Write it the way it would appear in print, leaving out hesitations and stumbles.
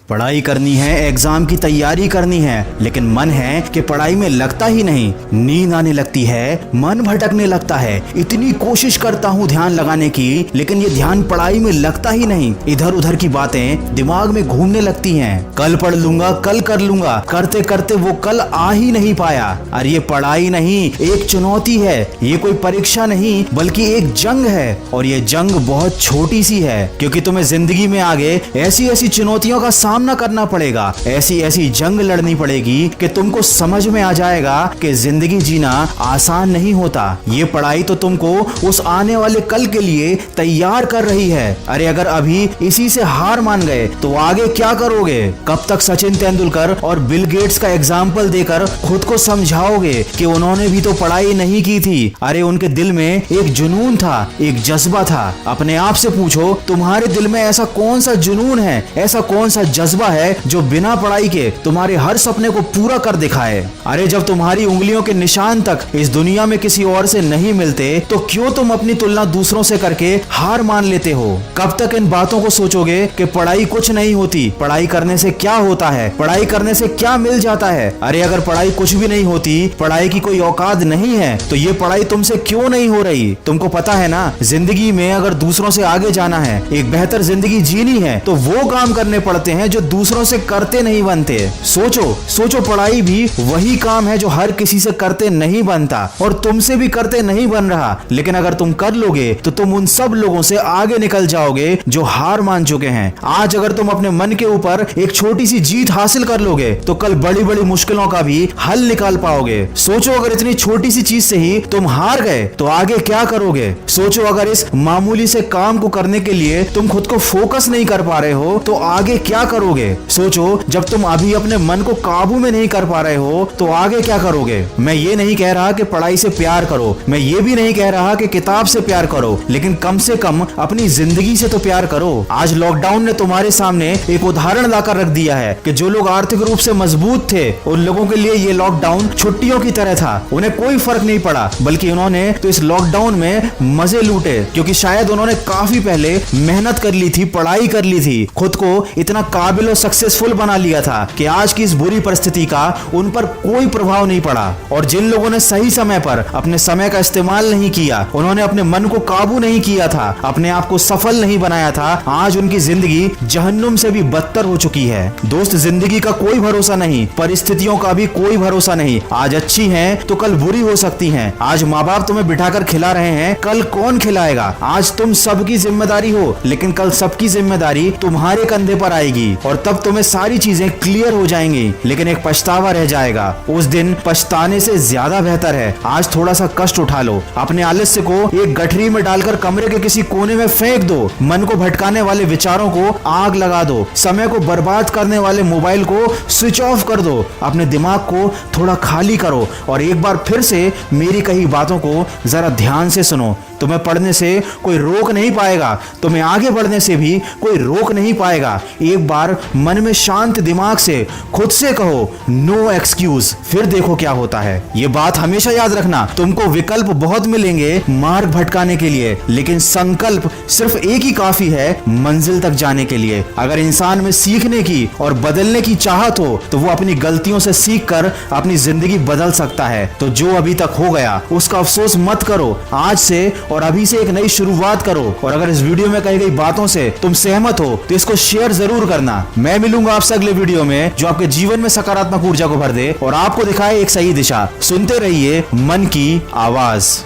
पढ़ाई करनी है, एग्जाम की तैयारी करनी है, लेकिन मन है कि पढ़ाई में लगता ही नहीं। नींद आने लगती है, मन भटकने लगता है। इतनी कोशिश करता हूँ ध्यान लगाने की, लेकिन ये ध्यान पढ़ाई में लगता ही नहीं। इधर उधर की बातें दिमाग में घूमने लगती हैं। कल पढ़ लूंगा, कल कर लूंगा, करते करते वो कल आ ही नहीं पाया। अरे ये पढ़ाई नहीं, एक चुनौती है। ये कोई परीक्षा नहीं, बल्कि एक जंग है। और ये जंग बहुत छोटी सी है, क्योंकि तुम्हें जिंदगी में आगे ऐसी ऐसी चुनौतियों का सामना करना पड़ेगा, ऐसी ऐसी जंग लड़नी पड़ेगी कि तुमको समझ में आ जाएगा कि जिंदगी जीना आसान नहीं होता। ये पढ़ाई तो तुमको उस आने वाले कल के लिए तैयार कर रही है। अरे अगर अभी इसी से हार मान गए तो आगे क्या करोगे? कब तक सचिन तेंदुलकर और बिल गेट्स का एग्जाम्पल देकर खुद को समझाओगे कि उन्होंने भी तो पढ़ाई नहीं की थी? अरे उनके दिल में एक जुनून था, एक जज्बा था। अपने आप से पूछो, तुम्हारे दिल में ऐसा कौन सा जुनून है, ऐसा कौन सा जज्बा है जो बिना पढ़ाई के तुम्हारे हर सपने को पूरा कर दिखाए? अरे जब तुम्हारी उंगलियों के निशान तक इस दुनिया में किसी और से नहीं मिलते, तो क्यों तुम अपनी तुलना दूसरों से करके हार मान लेते हो? कब तक इन बातों को सोचोगे कि पढ़ाई कुछ नहीं होती, पढ़ाई करने से क्या होता है, पढ़ाई करने से क्या मिल जाता है? अरे अगर पढ़ाई कुछ भी नहीं होती, पढ़ाई की कोई औकात नहीं है, तो ये पढ़ाई तुमसे क्यों नहीं हो रही? तुमको पता है ना, जिंदगी में अगर दूसरों से आगे जाना है, एक बेहतर जिंदगी जीनी है, तो वो काम करने पड़ते हैं जो दूसरों से करते नहीं बनते। सोचो पढ़ाई भी वही काम है जो हर किसी से करते नहीं बनता और तुमसे भी करते नहीं बन रहा। लेकिन अगर तुम कर लोगे तो तुम उन सब लोगों से आगे निकल जाओगे जो हार मान चुके हैं। आज अगर तुम अपने मन के ऊपर एक छोटी सी जीत हासिल कर लोगे तो कल बड़ी बड़ी मुश्किलों का भी हल निकाल पाओगे। सोचो अगर इतनी छोटी सी चीज से ही तुम हार गए तो आगे क्या करोगे? सोचो अगर इस मामूली से काम को करने के लिए तुम खुद को फोकस नहीं कर पा रहे हो तो आगे क्या करोगे? सोचो जब तुम अभी अपने मन को काबू में नहीं कर पा रहे हो तो आगे क्या करोगे? मैं ये नहीं कह रहा कि पढ़ाई से प्यार करो, मैं ये भी नहीं कह रहा कि किताब से प्यार करो, लेकिन कम से कम अपनी जिंदगी से तो प्यार करो। आज लॉकडाउन ने तुम्हारे सामने एक उदाहरण लाकर रख दिया है कि जो लोग आर्थिक रूप से मजबूत थे, उन लोगों के लिए ये लॉकडाउन छुट्टियों की तरह था। उन्हें कोई फर्क नहीं पड़ा, बल्कि उन्होंने तो इस लॉकडाउन में मजे लूटे, क्योंकि शायद उन्होंने काफी पहले मेहनत कर ली थी, पढ़ाई कर ली थी, खुद को इतना काबिल और सक्सेसफुल बना लिया था कि आज की इस बुरी परिस्थिति का उन पर कोई प्रभाव नहीं पड़ा। और जिन लोगों ने सही समय पर अपने समय का इस्तेमाल नहीं किया, उन्होंने अपने मन को काबू नहीं किया था, अपने आप को सफल नहीं बनाया था, आज उनकी जिंदगी जहन्नुम से भी बदतर हो चुकी है। दोस्त, जिंदगी का कोई भरोसा नहीं, परिस्थितियों का भी कोई भरोसा नहीं। आज अच्छी हैं तो कल बुरी हो सकती हैं। आज माँ बाप तुम्हें बिठाकर खिला रहे हैं, कल कौन खिलाएगा? आज तुम सबकी जिम्मेदारी हो, लेकिन कल सबकी जिम्मेदारी तुम्हारे कंधे पर आएगी और तब तुम्हें सारी चीजें क्लियर हो जाएंगी, लेकिन एक पछतावा रह जाएगा। उस दिन पछताने से ज्यादा बेहतर है आज थोड़ा सा कष्ट उठा लो, अपने आलस्य को एक गठरी में डालकर कमरे के किसी कोने में फेंक दो, मन को भटकाने वाले विचारों को आग लगा दो, समय को बर्बाद करने वाले मोबाइल को स्विच ऑफ कर दो, अपने दिमाग को थोड़ा खाली करो और एक बार फिर से मेरी कही बातों को जरा ध्यान से सुनो। तुम्हें पढ़ने से कोई रोक नहीं पाएगा, तुम्हें आगे बढ़ने से भी कोई रोक नहीं पाएगा। एक बार मन में शांत दिमाग से खुद से कहो नो एक्सक्यूज, फिर देखो क्या होता है। ये बात हमेशा याद रखना, तुमको विकल्प बहुत मिलेंगे मार्ग भटकाने के लिए, लेकिन संकल्प सिर्फ एक ही काफी है मंजिल तक जाने के लिए। अगर इंसान में सीखने की और बदलने की चाहत हो तो वो अपनी गलतियों से सीख कर अपनी जिंदगी बदल सकता है। तो जो अभी तक हो गया उसका अफसोस मत करो, आज से और अभी से एक नई शुरुआत करो। और अगर इस वीडियो में कही गई बातों से तुम सहमत हो तो इसको शेयर जरूर करना। मैं मिलूंगा आपसे अगले वीडियो में जो आपके जीवन में सकारात्मक ऊर्जा को भर दे और आपको दिखाए एक सही दिशा। सुनते रहिए मन की आवाज।